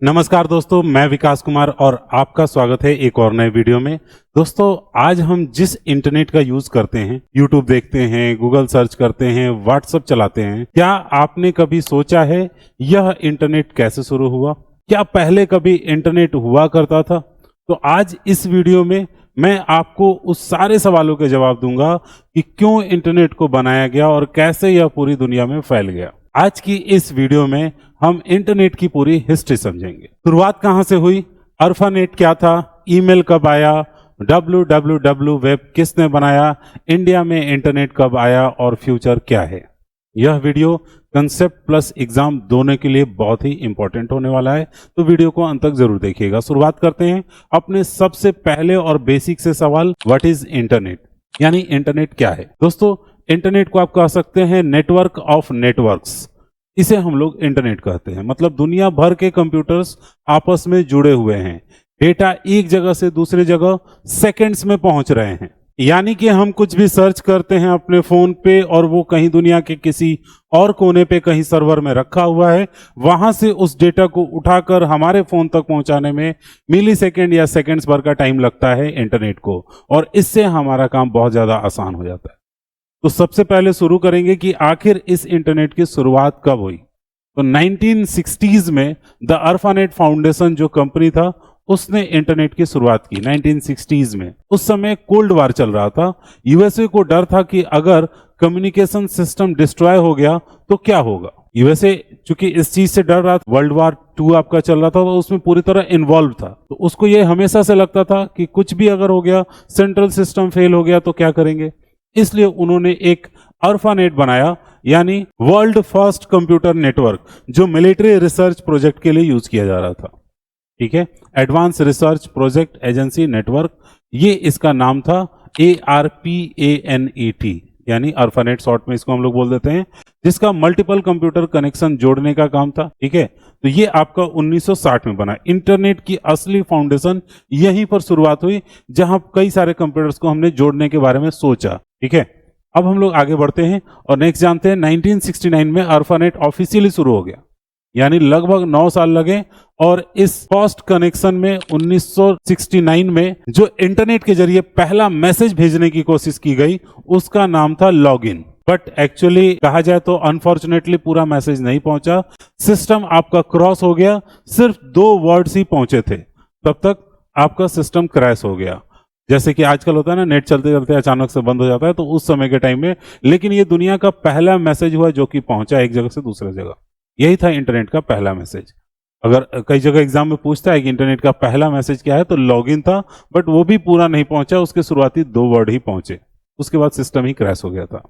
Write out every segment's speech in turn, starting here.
नमस्कार दोस्तों, मैं विकास कुमार और आपका स्वागत है एक और नए वीडियो में। दोस्तों, आज हम जिस इंटरनेट का यूज करते हैं, यूट्यूब देखते हैं, गूगल सर्च करते हैं, व्हाट्सएप चलाते हैं, क्या आपने कभी सोचा है यह इंटरनेट कैसे शुरू हुआ? क्या पहले कभी इंटरनेट हुआ करता था? तो आज इस वीडियो में मैं आपको उस सारे सवालों के जवाब दूंगा कि क्यों इंटरनेट को बनाया गया और कैसे यह पूरी दुनिया में फैल गया। आज की इस वीडियो में हम इंटरनेट की पूरी हिस्ट्री समझेंगे। शुरुआत कहां से हुई, अल्फानेट क्या था, ईमेल कब आया, www वेब किसने बनाया, इंडिया में इंटरनेट कब आया और फ्यूचर क्या है। यह वीडियो कंसेप्ट प्लस एग्जाम दोनों के लिए बहुत ही इंपॉर्टेंट होने वाला है, तो वीडियो को अंत तक जरूर देखिएगा। शुरुआत करते हैं अपने सबसे पहले और बेसिक से सवाल, व्हाट इज इंटरनेट, यानी इंटरनेट क्या है। दोस्तों, इंटरनेट को आप कह सकते हैं नेटवर्क ऑफ नेटवर्क्स, इसे हम लोग इंटरनेट कहते हैं। मतलब दुनिया भर के कंप्यूटर्स आपस में जुड़े हुए हैं, डेटा एक जगह से दूसरे जगह सेकंड्स में पहुंच रहे हैं। यानी कि हम कुछ भी सर्च करते हैं अपने फोन पे और वो कहीं दुनिया के किसी और कोने पे कहीं सर्वर में रखा हुआ है, वहां से उस डेटा को उठाकर हमारे फोन तक पहुंचाने में मिली सेकेंड या सेकंड्स भर का टाइम लगता है इंटरनेट को, और इससे हमारा काम बहुत ज्यादा आसान हो जाता है। तो सबसे पहले शुरू करेंगे कि आखिर इस इंटरनेट की शुरुआत कब हुई। तो 1960s में द अर्फानेट फाउंडेशन जो कंपनी था उसने इंटरनेट की शुरुआत की 1960s में। उस समय कोल्ड वार चल रहा था। यूएसए को डर था कि अगर कम्युनिकेशन सिस्टम डिस्ट्रॉय हो गया तो क्या होगा। यूएसए चूंकि इस चीज से डर रहा था, वर्ल्ड वार 2 आपका चल रहा था, तो उसमें पूरी तरह इन्वॉल्व था। तो उसको ये हमेशा से लगता था कि कुछ भी अगर हो गया, सेंट्रल सिस्टम फेल हो गया तो क्या करेंगे। इसलिए उन्होंने एक अर्फानेट बनाया, यानी वर्ल्ड फर्स्ट कंप्यूटर नेटवर्क, जो मिलिट्री रिसर्च प्रोजेक्ट के लिए यूज किया जा रहा था। ठीक है, advance research project agency network, ये इसका नाम था। ARPANET, यानी अर्फानेट शॉर्ट में इसको हम लोग बोल देते हैं, जिसका मल्टीपल कंप्यूटर कनेक्शन जोड़ने का काम था। ठीक है, तो ये आपका 1960 में बना। इंटरनेट की असली फाउंडेशन यहीं पर शुरुआत हुई, जहां कई सारे कंप्यूटर्स को हमने जोड़ने के बारे में सोचा। ठीक है, अब हम लोग आगे बढ़ते हैं और नेक्स्ट जानते हैं 1969 में अर्फानेट ऑफिशियली शुरू हो गया, यानी लगभग 9 साल लगे। और इस फर्स्ट कनेक्शन में 1969 में जो इंटरनेट के जरिए पहला मैसेज भेजने की कोशिश की गई उसका नाम था लॉगिन। बट एक्चुअली कहा जाए तो अनफॉर्चुनेटली पूरा मैसेज नहीं पहुंचा, सिस्टम आपका क्रॉस हो गया, सिर्फ 2 वर्ड्स ही पहुंचे थे, तब तक आपका सिस्टम क्रैश हो गया। जैसे कि आजकल होता है ना, नेट चलते चलते अचानक से बंद हो जाता है, तो उस समय के टाइम में लेकिन ये दुनिया का पहला मैसेज हुआ जो कि पहुंचा एक जगह से दूसरे जगह। यही था इंटरनेट का पहला मैसेज। अगर कई जगह एग्जाम में पूछता है कि इंटरनेट का पहला मैसेज क्या है, तो लॉगिन था, बट वो भी पूरा नहीं पहुंचा, उसके शुरुआती 2 वर्ड ही पहुंचे, उसके बाद सिस्टम ही क्रैश हो गया था।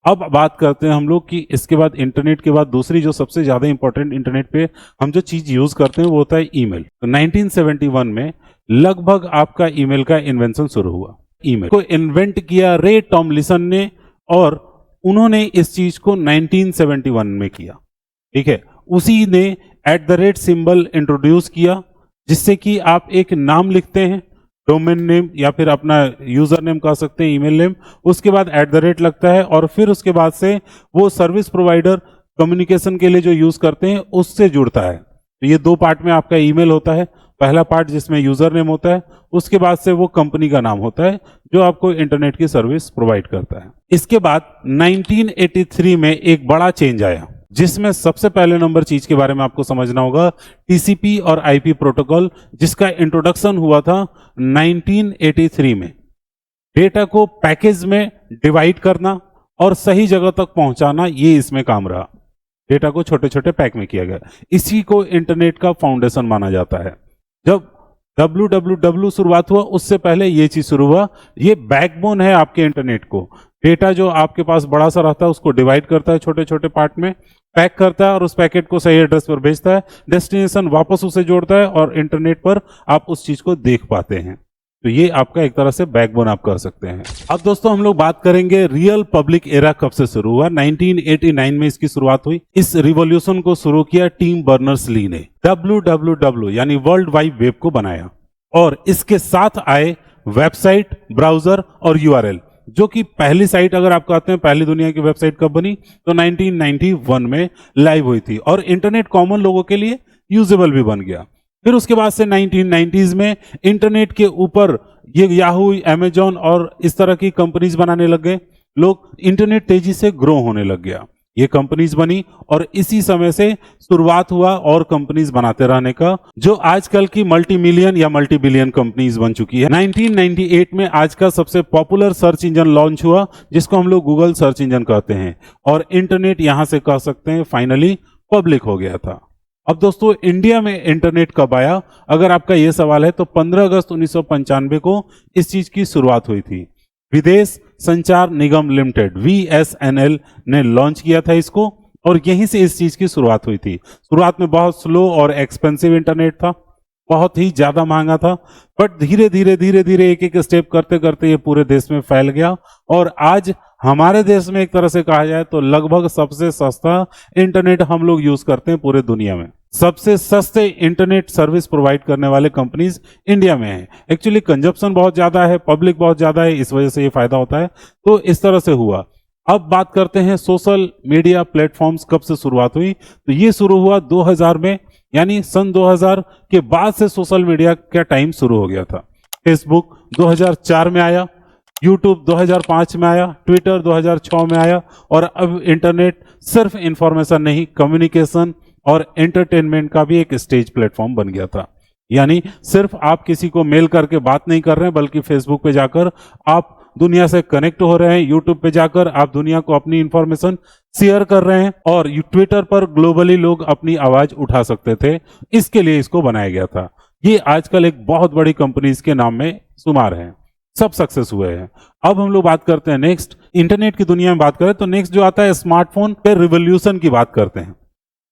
अब बात करते हैं हम लोग कि इसके बाद इंटरनेट के बाद दूसरी जो सबसे ज्यादा इंपॉर्टेंट इंटरनेट पे हम जो चीज यूज करते हैं वो होता है ईमेल। तो 1971 में लगभग आपका ईमेल का इन्वेंशन शुरू हुआ। ईमेल को इन्वेंट किया रे टॉमलिसन ने, और उन्होंने इस चीज को 1971 में किया। ठीक है, उसी ने @ सिंबल इंट्रोड्यूस किया, जिससे कि आप एक नाम लिखते हैं, डोमेन नेम या फिर अपना यूजर नेम कह सकते हैं, ईमेल नेम, उसके बाद @ लगता है, और फिर उसके बाद से वो सर्विस प्रोवाइडर कम्युनिकेशन के लिए जो यूज करते हैं उससे जुड़ता है। तो ये 2 पार्ट में आपका ईमेल होता है। पहला पार्ट जिसमें यूजर नेम होता है, उसके बाद से वो कंपनी का नाम होता है जो आपको इंटरनेट की सर्विस प्रोवाइड करता है। इसके बाद 1983 में एक बड़ा चेंज आया, जिसमें सबसे पहले नंबर चीज के बारे में आपको समझना होगा, टीसीपी और आईपी प्रोटोकॉल, जिसका इंट्रोडक्शन हुआ था 1983 में। डेटा को पैकेज में डिवाइड करना और सही जगह तक पहुंचाना, ये इसमें काम रहा। डेटा को छोटे छोटे पैक में किया गया, इसी को इंटरनेट का फाउंडेशन माना जाता है। जब www शुरुआत हुआ उससे पहले ये चीज शुरू हुआ, ये बैकबोन है आपके इंटरनेट को। डेटा जो आपके पास बड़ा सा रहता है उसको डिवाइड करता है छोटे छोटे पार्ट में, पैक करता है और उस पैकेट को सही एड्रेस पर भेजता है, डेस्टिनेशन वापस उसे जोड़ता है और इंटरनेट पर आप उस चीज को देख पाते हैं। तो ये आपका एक तरह से बैकबोन आप कह सकते हैं। अब दोस्तों हम लोग बात करेंगे रियल पब्लिक एरा कब से शुरू हुआ। 1989 में इसकी शुरुआत हुई। इस रिवॉल्यूशन को शुरू किया टिम बर्नर्स-ली ने। www यानी वर्ल्ड वाइड वेब को बनाया, और इसके साथ आए वेबसाइट, ब्राउजर और यूआरएल, जो कि पहली साइट अगर आप कहते हैं पहली दुनिया की वेबसाइट कब बनी, तो 1991 में लाइव हुई थी। और इंटरनेट कॉमन लोगों के लिए यूजेबल भी बन गया। फिर उसके बाद से 1990s में इंटरनेट के ऊपर ये याहू, अमेजॉन और इस तरह की कंपनीज बनाने लग गए लोग। इंटरनेट तेजी से ग्रो होने लग गया, ये कंपनीज बनी और इसी समय से शुरुआत हुआ और कंपनीज बनाते रहने का, जो आजकल की मल्टी मिलियन या मल्टी बिलियन कंपनीज बन चुकी है। 1998 में आज का सबसे पॉपुलर सर्च इंजन लॉन्च हुआ, जिसको हम लोग गूगल सर्च इंजन कहते हैं, और इंटरनेट यहां से कह सकते हैं फाइनली पब्लिक हो गया था। अब दोस्तों, इंडिया में इंटरनेट कब आया, अगर आपका यह सवाल है, तो 15 अगस्त 1995 को इस चीज की शुरुआत हुई थी। विदेश संचार निगम लिमिटेड VSNL ने लॉन्च किया था इसको, और यहीं से इस चीज की शुरुआत हुई थी। शुरुआत में बहुत स्लो और एक्सपेंसिव इंटरनेट था, बहुत ही ज्यादा महंगा था, बट धीरे धीरे एक एक स्टेप करते करते ये पूरे देश में फैल गया, और आज हमारे देश में एक तरह से कहा जाए तो लगभग सबसे सस्ता इंटरनेट हम लोग यूज करते हैं पूरे दुनिया में। सबसे सस्ते इंटरनेट सर्विस प्रोवाइड करने वाले कंपनीज इंडिया में है। एक्चुअली कंजप्शन बहुत ज्यादा है, पब्लिक बहुत ज्यादा है, इस वजह से ये फायदा होता है। तो इस तरह से हुआ। अब बात करते हैं सोशल मीडिया प्लेटफॉर्म्स कब से शुरुआत हुई, तो ये शुरू हुआ 2000 में, यानी सन 2000 के बाद से सोशल मीडिया का टाइम शुरू हो गया था। फेसबुक 2004 में आया, यूट्यूब 2005 में आया, ट्विटर 2006 में आया, और अब इंटरनेट सिर्फ इंफॉर्मेशन नहीं, कम्युनिकेशन और एंटरटेनमेंट का भी एक स्टेज प्लेटफॉर्म बन गया था। यानी सिर्फ आप किसी को मेल करके बात नहीं कर रहे हैं, बल्कि फेसबुक पे जाकर आप दुनिया से कनेक्ट हो रहे हैं, यूट्यूब पे जाकर आप दुनिया को अपनी इंफॉर्मेशन शेयर कर रहे हैं, और ट्विटर पर ग्लोबली लोग अपनी आवाज उठा सकते थे। इसके लिए इसको बनाया गया था। ये आजकल एक बहुत बड़ी कंपनीज के नाम में शुमार है, सब सक्सेस हुए हैं। अब हम लोग बात करते हैं नेक्स्ट, इंटरनेट की दुनिया में बात करें तो नेक्स्ट जो आता है स्मार्टफोन पे रिवोल्यूशन की बात करते हैं।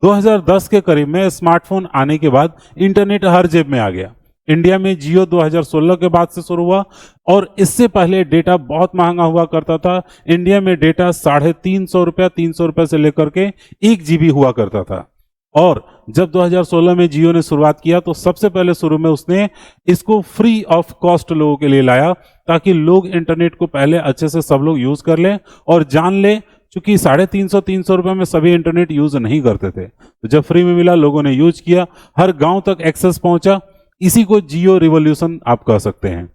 2010 के करीब में स्मार्टफोन आने के बाद इंटरनेट हर जेब में आ गया। इंडिया में जियो 2016 के बाद से शुरू हुआ, और इससे पहले डेटा बहुत महंगा हुआ करता था। इंडिया में डेटा 350 रुपया, 300 रुपये से लेकर के 1 GB हुआ करता था। और जब 2016 में जियो ने शुरुआत किया तो सबसे पहले शुरू में उसने इसको फ्री ऑफ कॉस्ट लोगों के लिए लाया, ताकि लोग इंटरनेट को पहले अच्छे से सब लोग यूज कर लें और जान लें। क्योंकि 350 रुपए में सभी इंटरनेट यूज नहीं करते थे, तो जब फ्री में मिला लोगों ने यूज किया, हर गांव तक एक्सेस पहुंचा। इसी को जियो रिवॉल्यूशन आप कह सकते हैं,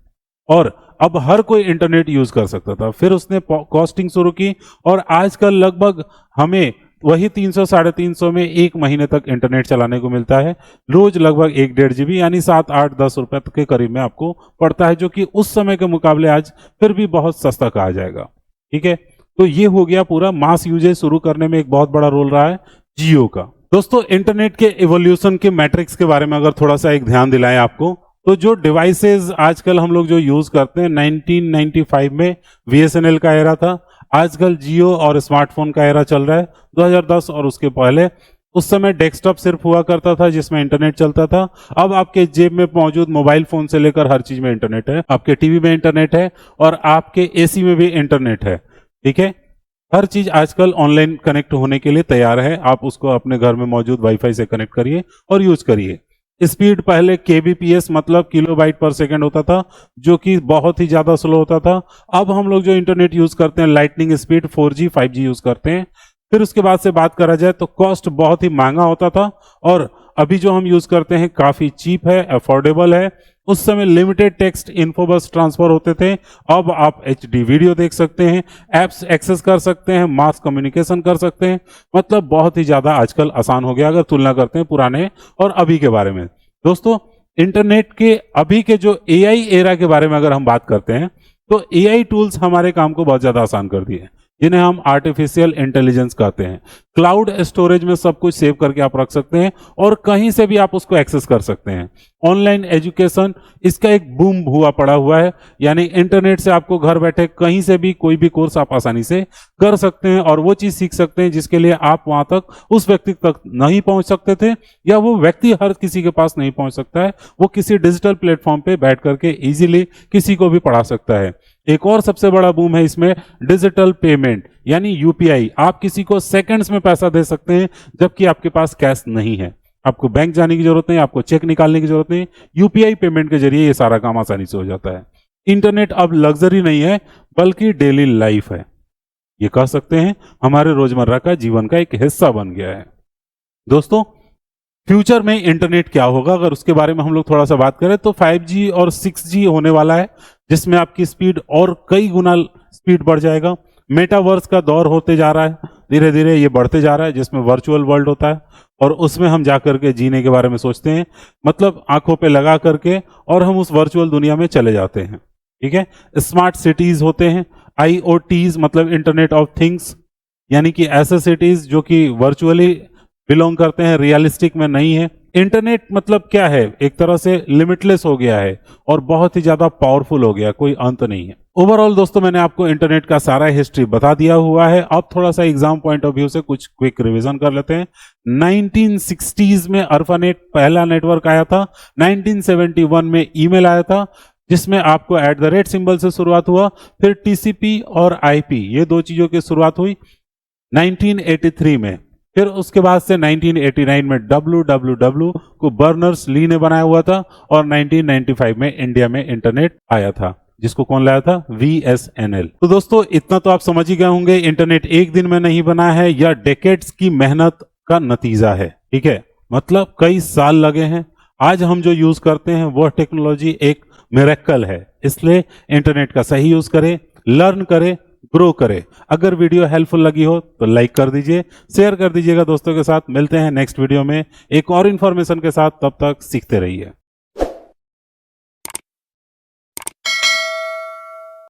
और अब हर कोई इंटरनेट यूज कर सकता था। फिर उसने कॉस्टिंग शुरू की, और आजकल लगभग हमें वही 300 350 में 1 महीने तक इंटरनेट चलाने को मिलता है। रोज लगभग 1-1.5 GB, यानी 7, 8, 10 रुपए के करीब में आपको पड़ता है, जो कि उस समय के मुकाबले आज फिर भी बहुत सस्ता कहा जाएगा। ठीक है, तो ये हो गया पूरा। मास यूजेज शुरू करने में एक बहुत बड़ा रोल रहा है जियो का। दोस्तों, इंटरनेट के इवोल्यूशन के मैट्रिक्स के बारे में अगर थोड़ा सा एक ध्यान दिलाएं आपको, तो जो डिवाइसेस आजकल हम लोग जो यूज करते हैं, 1995 में VSNL का एरा था, आजकल जियो और स्मार्टफोन का एरा चल रहा है 2010 और उसके पहले। उस समय डेस्कटॉप सिर्फ हुआ करता था जिसमें इंटरनेट चलता था। अब आपके जेब में मौजूद मोबाइल फोन से लेकर हर चीज में इंटरनेट है, आपके टीवी में इंटरनेट है, और आपके AC में भी इंटरनेट है। ठीक है, हर चीज आजकल ऑनलाइन कनेक्ट होने के लिए तैयार है। आप उसको अपने घर में मौजूद वाईफाई से कनेक्ट करिए और यूज करिए। स्पीड पहले kbps मतलब किलोबाइट पर सेकंड होता था, जो कि बहुत ही ज्यादा स्लो होता था। अब हम लोग जो इंटरनेट यूज करते हैं, lightning speed 4G 5G use करते हैं। फिर उसके बाद से बात करा जाए तो कॉस्ट बहुत ही महंगा होता था, और अभी जो हम यूज करते हैं काफी चीप है, अफोर्डेबल है। उस समय लिमिटेड टेक्स्ट इन्फो बस ट्रांसफर होते थे, अब आप HD वीडियो देख सकते हैं, एप्स एक्सेस कर सकते हैं, मास कम्युनिकेशन कर सकते हैं। मतलब बहुत ही ज्यादा आजकल आसान हो गया अगर तुलना करते हैं पुराने और अभी के बारे में। दोस्तों, इंटरनेट के अभी के जो AI एरा के बारे में अगर हम बात करते हैं, तो AI टूल्स हमारे काम को बहुत ज्यादा आसान कर दिए, जिन्हें हम आर्टिफिशियल इंटेलिजेंस कहते हैं। क्लाउड स्टोरेज में सब कुछ सेव करके आप रख सकते हैं, और कहीं से भी आप उसको एक्सेस कर सकते हैं। ऑनलाइन एजुकेशन, इसका एक बूम हुआ पड़ा हुआ है, यानी इंटरनेट से आपको घर बैठे कहीं से भी कोई भी कोर्स आप आसानी से कर सकते हैं, और वो चीज सीख सकते हैं जिसके लिए आप वहां तक उस व्यक्ति तक नहीं पहुंच सकते थे, या वो व्यक्ति हर किसी के पास नहीं पहुंच सकता है। वो किसी डिजिटल प्लेटफॉर्म पे बैठ करके इजीली किसी को भी पढ़ा सकता है। एक और सबसे बड़ा बूम है इसमें डिजिटल पेमेंट, यानी UPI। आप किसी को सेकंड्स में पैसा दे सकते हैं, जबकि आपके पास कैश नहीं है। आपको बैंक जाने की जरूरत नहीं, आपको चेक निकालने की जरूरत नहीं। UPI पेमेंट के जरिए ये सारा काम आसानी से हो जाता है। इंटरनेट अब लग्जरी नहीं है, बल्कि डेली लाइफ है। ये कह सकते हैं हमारे रोजमर्रा का जीवन का एक हिस्सा बन गया है। दोस्तों, फ्यूचर में इंटरनेट क्या होगा, अगर उसके बारे में हम लोग थोड़ा सा बात करें तो 5G और 6G होने वाला है, जिसमें आपकी स्पीड और कई गुना स्पीड बढ़ जाएगा। मेटावर्स का दौर होते जा रहा है, धीरे धीरे ये बढ़ते जा रहा है, जिसमें वर्चुअल वर्ल्ड होता है और उसमें हम जा करके जीने के बारे में सोचते हैं, मतलब आंखों पे लगा करके, और हम उस वर्चुअल दुनिया में चले जाते हैं। ठीक है। स्मार्ट सिटीज होते हैं, IoTs मतलब इंटरनेट ऑफ थिंग्स, यानी कि ऐसे सिटीज जो कि वर्चुअली बिलोंग करते हैं, रियलिस्टिक में नहीं है। इंटरनेट मतलब क्या है, एक तरह से लिमिटलेस हो गया है और बहुत ही ज्यादा पावरफुल हो गया, कोई अंत नहीं है। ओवरऑल दोस्तों मैंने आपको इंटरनेट का सारा हिस्ट्री बता दिया हुआ है। अब थोड़ा सा एग्जाम पॉइंट ऑफ व्यू से कुछ क्विक रिवीजन कर लेते हैं। 1960s में अर्फानेट पहला नेटवर्क आया था। 1971 में ईमेल आया था, जिसमें आपको @ सिंबल से शुरुआत हुआ। फिर TCP और IP, ये दो चीजों की शुरुआत हुई 1983 में। फिर उसके बाद से 1989 में WWW को बर्नर्स ली ने बनाया हुआ था, और 1995 में इंडिया में इंटरनेट आया था, जिसको कौन लाया था, VSNL। तो दोस्तों इतना तो आप समझ ही गए होंगे, इंटरनेट एक दिन में नहीं बना है, या डेकेड्स की मेहनत का नतीजा है। ठीक है, मतलब कई साल लगे हैं। आज हम जो यूज करते हैं वह टेक्नोलॉजी एक मिरेकल है। इसलिए इंटरनेट का सही यूज करें, लर्न करें, ग्रो करें। अगर वीडियो हेल्पफुल लगी हो तो लाइक कर दीजिए, शेयर कर दीजिएगा दोस्तों के साथ। मिलते हैं नेक्स्ट वीडियो में एक और इंफॉर्मेशन के साथ, तब तक सीखते रहिए।